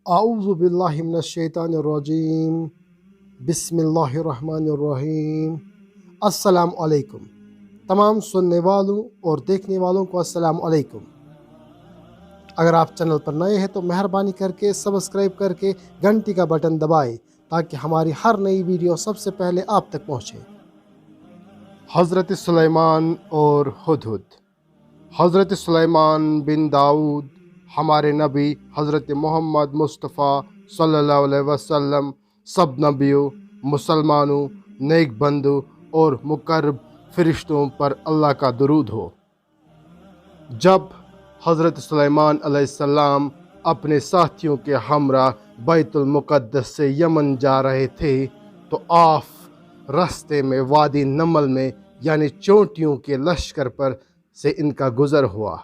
اعوذ باللہ من الشیطان الرجیم بسم اللہ الرحمن الرحیم۔ السلام علیکم تمام سننے والوں اور دیکھنے والوں کو السلام علیکم۔ اگر آپ چینل پر نئے ہیں تو مہربانی کر کے سبسکرائب کر کے گھنٹی کا بٹن دبائیں تاکہ ہماری ہر نئی ویڈیو سب سے پہلے آپ تک پہنچے۔ حضرت سلیمان اور ہدہد۔ حضرت سلیمان بن داؤد ہمارے نبی حضرت محمد مصطفیٰ صلی اللہ علیہ وسلم سب نبیوں، مسلمانوں، نیک بندوں اور مقرب فرشتوں پر اللہ کا درود ہو۔ جب حضرت سلیمان علیہ السلام اپنے ساتھیوں کے ہمراہ بیت المقدس سے یمن جا رہے تھے تو راستے میں وادی نمل میں یعنی چونٹیوں کے لشکر پر سے ان کا گزر ہوا۔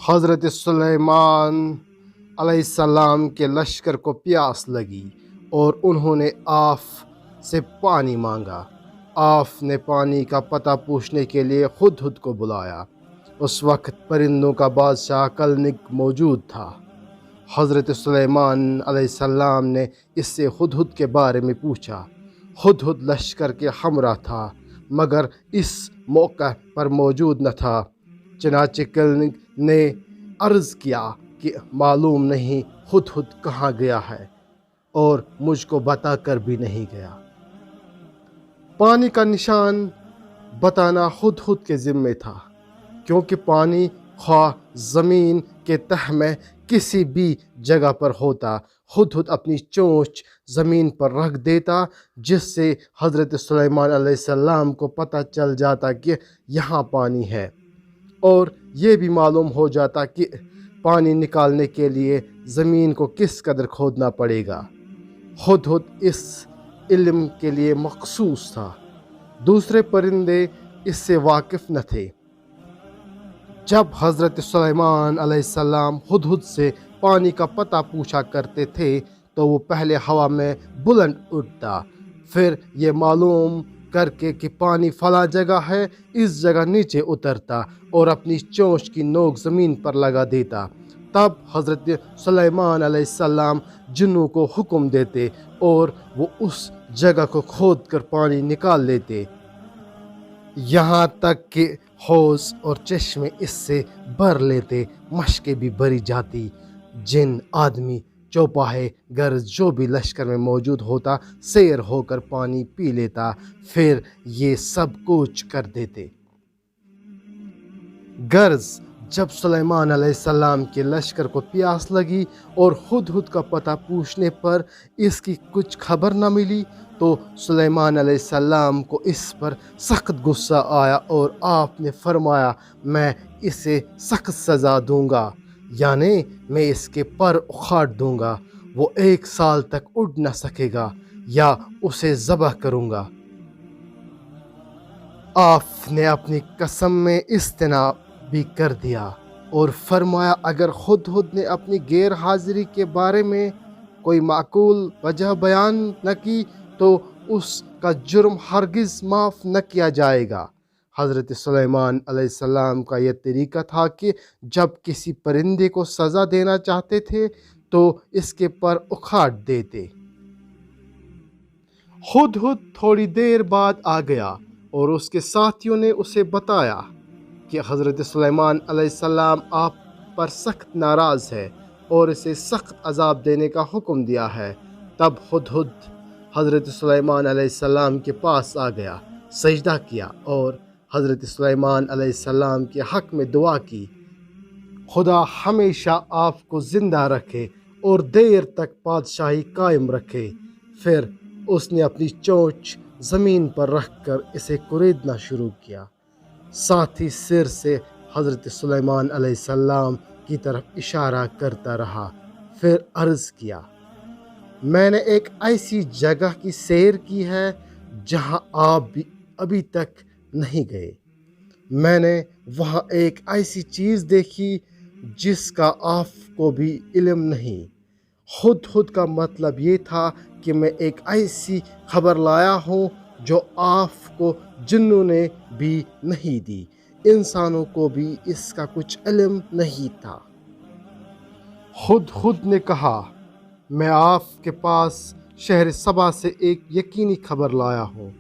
حضرت سلیمان علیہ السلام کے لشکر کو پیاس لگی اور انہوں نے آف سے پانی مانگا۔ آف نے پانی کا پتہ پوچھنے کے لیے ہدہد کو بلایا۔ اس وقت پرندوں کا بادشاہ کلنگ موجود تھا۔ حضرت سلیمان علیہ السلام نے اس سے ہدہد کے بارے میں پوچھا۔ ہدہد لشکر کے ہمراہ تھا مگر اس موقع پر موجود نہ تھا۔ چنانچہ کلنگ نے عرض کیا کہ معلوم نہیں ہدہد کہاں گیا ہے اور مجھ کو بتا کر بھی نہیں گیا۔ پانی کا نشان بتانا ہدہد کے ذمے تھا، کیونکہ پانی خواہ زمین کے تہ میں کسی بھی جگہ پر ہوتا، ہدہد اپنی چونچ زمین پر رکھ دیتا جس سے حضرت سلیمان علیہ السلام کو پتہ چل جاتا کہ یہاں پانی ہے، اور یہ بھی معلوم ہو جاتا کہ پانی نکالنے کے لیے زمین کو کس قدر کھودنا پڑے گا۔ ہدہد اس علم کے لیے مخصوص تھا، دوسرے پرندے اس سے واقف نہ تھے۔ جب حضرت سلیمان علیہ السلام ہدہد سے پانی کا پتہ پوچھا کرتے تھے تو وہ پہلے ہوا میں بلند اٹھتا، پھر یہ معلوم کر کے کہ پانی فلاں جگہ ہے اس جگہ نیچے اترتا اور اپنی چونچ کی نوک زمین پر لگا دیتا۔ تب حضرت سلیمان علیہ السلام جنوں کو حکم دیتے اور وہ اس جگہ کو کھود کر پانی نکال لیتے، یہاں تک کہ حوض اور چشمے اس سے بھر لیتے۔ مشکیں بھی بھری جاتی، جن آدمی چوپاہے غرض جو بھی لشکر میں موجود ہوتا سیر ہو کر پانی پی لیتا، پھر یہ سب کوچ کر دیتے۔ غرض جب سلیمان علیہ السلام کے لشکر کو پیاس لگی اور ہدہد کا پتہ پوچھنے پر اس کی کچھ خبر نہ ملی تو سلیمان علیہ السلام کو اس پر سخت غصہ آیا اور آپ نے فرمایا، میں اسے سخت سزا دوں گا، یعنی میں اس کے پر اکھاڑ دوں گا، وہ 1 سال تک اڑ نہ سکے گا یا اسے ذبح کروں گا۔ آپ نے اپنی قسم میں اجتناب بھی کر دیا اور فرمایا، اگر ہدہد نے اپنی غیر حاضری کے بارے میں کوئی معقول وجہ بیان نہ کی تو اس کا جرم ہرگز معاف نہ کیا جائے گا۔ حضرت سلیمان علیہ السلام کا یہ طریقہ تھا کہ جب کسی پرندے کو سزا دینا چاہتے تھے تو اس کے پر اکھاڑ دیتے۔ ہدہد تھوڑی دیر بعد آ گیا اور اس کے ساتھیوں نے اسے بتایا کہ حضرت سلیمان علیہ السلام آپ پر سخت ناراض ہے اور اسے سخت عذاب دینے کا حکم دیا ہے۔ تب ہدہد حضرت سلیمان علیہ السلام کے پاس آ گیا، سجدہ کیا اور حضرت سلیمان علیہ السلام کے حق میں دعا کی، خدا ہمیشہ آپ کو زندہ رکھے اور دیر تک بادشاہی قائم رکھے۔ پھر اس نے اپنی چونچ زمین پر رکھ کر اسے کریدنا شروع کیا، ساتھ ہی سر سے حضرت سلیمان علیہ السلام کی طرف اشارہ کرتا رہا۔ پھر عرض کیا، میں نے ایک ایسی جگہ کی سیر کی ہے جہاں آپ بھی ابھی تک نہیں گئے۔ میں نے وہاں ایک ایسی چیز دیکھی جس کا آپ کو بھی علم نہیں۔ ہدہد کا مطلب یہ تھا کہ میں ایک ایسی خبر لایا ہوں جو آپ کو جنوں نے بھی نہیں دی، انسانوں کو بھی اس کا کچھ علم نہیں تھا۔ خود نے کہا، میں آپ کے پاس شہر سبا سے ایک یقینی خبر لایا ہوں،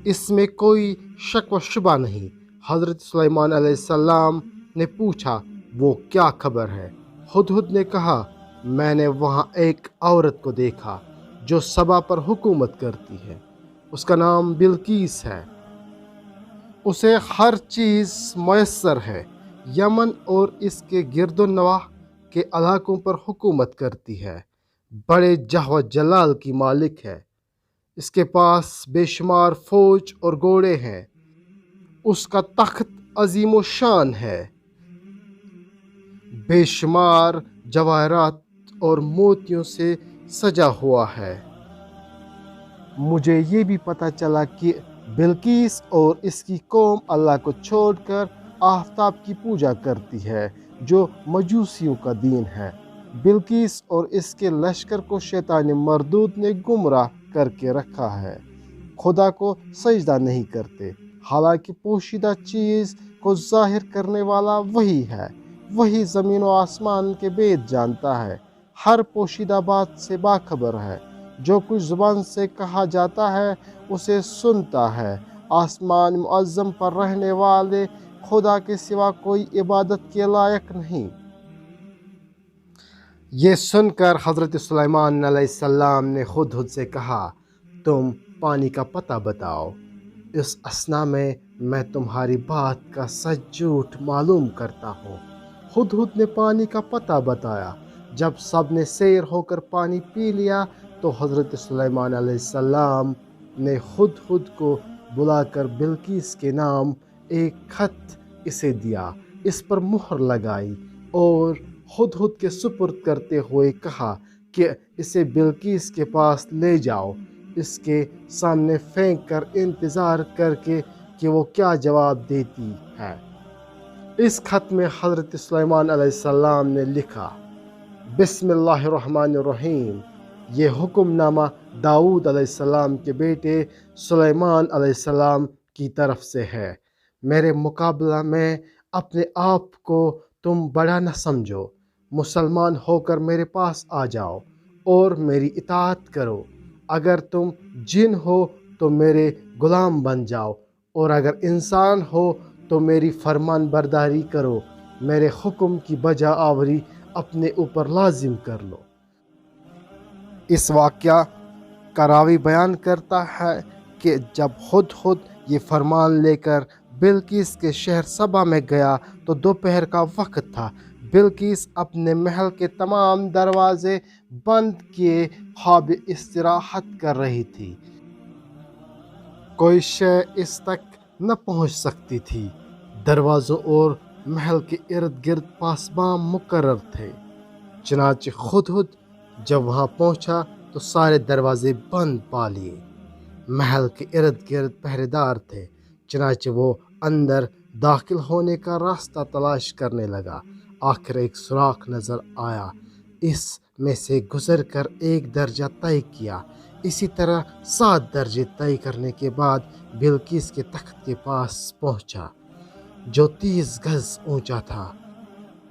اس میں کوئی شک و شبہ نہیں۔ حضرت سلیمان علیہ السلام نے پوچھا، وہ کیا خبر ہے؟ ہدہد نے کہا، میں نے وہاں ایک عورت کو دیکھا جو سبا پر حکومت کرتی ہے، اس کا نام بلقیس ہے، اسے ہر چیز میسر ہے، یمن اور اس کے گرد و نواح کے علاقوں پر حکومت کرتی ہے، بڑے جہ و جلال کی مالک ہے، اس کے پاس بے شمار فوج اور گھوڑے ہیں، اس کا تخت عظیم و شان ہے، بے شمار جواہرات اور موتیوں سے سجا ہوا ہے۔ مجھے یہ بھی پتہ چلا کہ بلقیس اور اس کی قوم اللہ کو چھوڑ کر آفتاب کی پوجا کرتی ہے، جو مجوسیوں کا دین ہے۔ بلقیس اور اس کے لشکر کو شیطان مردود نے گمراہ کر کے رکھا ہے، خدا کو سجدہ نہیں کرتے، حالانکہ پوشیدہ چیز کو ظاہر کرنے والا وہی ہے، وہی زمین و آسمان کے بید جانتا ہے، ہر پوشیدہ بات سے باخبر ہے، جو کچھ زبان سے کہا جاتا ہے اسے سنتا ہے، آسمان معظم پر رہنے والے خدا کے سوا کوئی عبادت کے لائق نہیں۔ یہ سن کر حضرت سلیمان علیہ السلام نے ہدہد سے کہا، تم پانی کا پتہ بتاؤ، اس اثنا میں تمہاری بات کا سچ جھوٹ معلوم کرتا ہوں۔ ہدہد نے پانی کا پتہ بتایا۔ جب سب نے سیر ہو کر پانی پی لیا تو حضرت سلیمان علیہ السلام نے ہدہد کو بلا کر بلقیس کے نام ایک خط اسے دیا، اس پر مہر لگائی اور ہدہد کے سپرد کرتے ہوئے کہا کہ اسے بلقیس کے پاس لے جاؤ، اس کے سامنے پھینک کر انتظار کر کے کہ وہ کیا جواب دیتی ہے۔ اس خط میں حضرت سلیمان علیہ السلام نے لکھا، بسم اللہ الرحمن الرحیم، یہ حکم نامہ داؤد علیہ السلام کے بیٹے سلیمان علیہ السلام کی طرف سے ہے۔ میرے مقابلہ میں اپنے آپ کو تم بڑا نہ سمجھو، مسلمان ہو کر میرے پاس آ جاؤ اور میری اطاعت کرو، اگر تم جن ہو تو میرے غلام بن جاؤ، اور اگر انسان ہو تو میری فرمان برداری کرو، میرے حکم کی بجا آوری اپنے اوپر لازم کر لو۔ اس واقعہ کا راوی بیان کرتا ہے کہ جب ہدہد یہ فرمان لے کر بلقیس کے شہر سبا میں گیا تو دوپہر کا وقت تھا۔ بلقیس اپنے محل کے تمام دروازے بند کیے خواب استراحت کر رہی تھی، کوئی شے اس تک نہ پہنچ سکتی تھی، دروازوں اور محل کے ارد گرد پاسبان مقرر تھے۔ چنانچہ ہدہد جب وہاں پہنچا تو سارے دروازے بند پا لیے، محل کے ارد گرد پہرے دار تھے، چنانچہ وہ اندر داخل ہونے کا راستہ تلاش کرنے لگا، آخر ایک سوراخ نظر آیا، اس میں سے گزر کر ایک درجہ طے کیا، اسی طرح 7 درجے طے کرنے کے بعد بلقیس کے تخت کے پاس پہنچا، جو 30 گز اونچا تھا،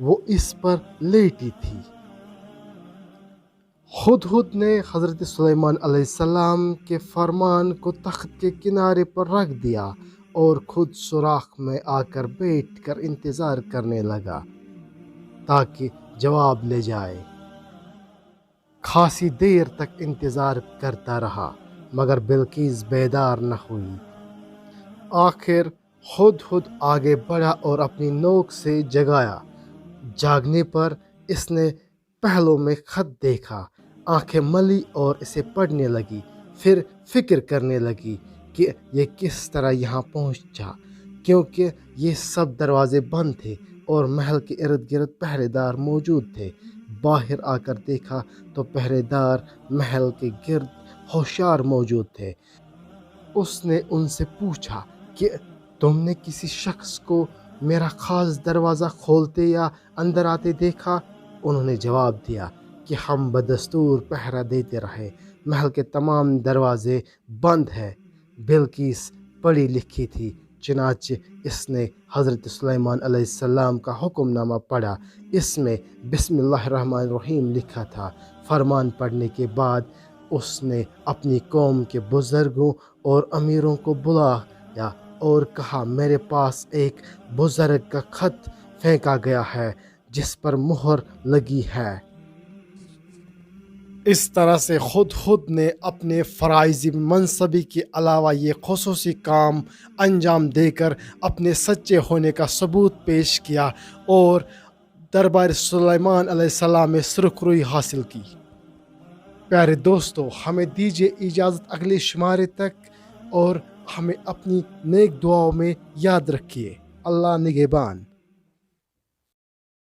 وہ اس پر لیٹی تھی۔ ہدہد نے حضرت سلیمان علیہ السلام کے فرمان کو تخت کے کنارے پر رکھ دیا اور خود سوراخ میں آ کر بیٹھ کر انتظار کرنے لگا تاکہ جواب لے جائے۔ خاصی دیر تک انتظار کرتا رہا مگر بلقیس بیدار نہ ہوئی۔ آخر ہدہد آگے بڑھا اور اپنی نوک سے جگایا، جاگنے پر اس نے پہلو میں خط دیکھا، آنکھیں ملی اور اسے پڑھنے لگی، پھر فکر کرنے لگی کہ یہ کس طرح یہاں پہنچا، کیونکہ یہ سب دروازے بند تھے اور محل کے ارد گرد پہرے دار موجود تھے۔ باہر آ کر دیکھا تو پہرے دار محل کے گرد ہوشیار موجود تھے۔ اس نے ان سے پوچھا کہ تم نے کسی شخص کو میرا خاص دروازہ کھولتے یا اندر آتے دیکھا؟ انہوں نے جواب دیا کہ ہم بدستور پہرا دیتے رہے، محل کے تمام دروازے بند ہیں۔ بلقیس پڑھی لکھی تھی، چنانچہ اس نے حضرت سلیمان علیہ السلام کا حکم نامہ پڑھا۔ اس میں بسم اللہ الرحمن الرحیم لکھا تھا۔ فرمان پڑھنے کے بعد اس نے اپنی قوم کے بزرگوں اور امیروں کو بلایا اور کہا، میرے پاس ایک بزرگ کا خط پھینکا گیا ہے جس پر مہر لگی ہے۔ اس طرح سے خود نے اپنے فرائض منصبی کے علاوہ یہ خصوصی کام انجام دے کر اپنے سچے ہونے کا ثبوت پیش کیا اور دربار سلیمان علیہ السلام میں سرخروئی حاصل کی۔ پیارے دوستو، ہمیں دیجیے اجازت اگلے شمارے تک، اور ہمیں اپنی نیک دعاؤں میں یاد رکھیے۔ اللہ نگہبان۔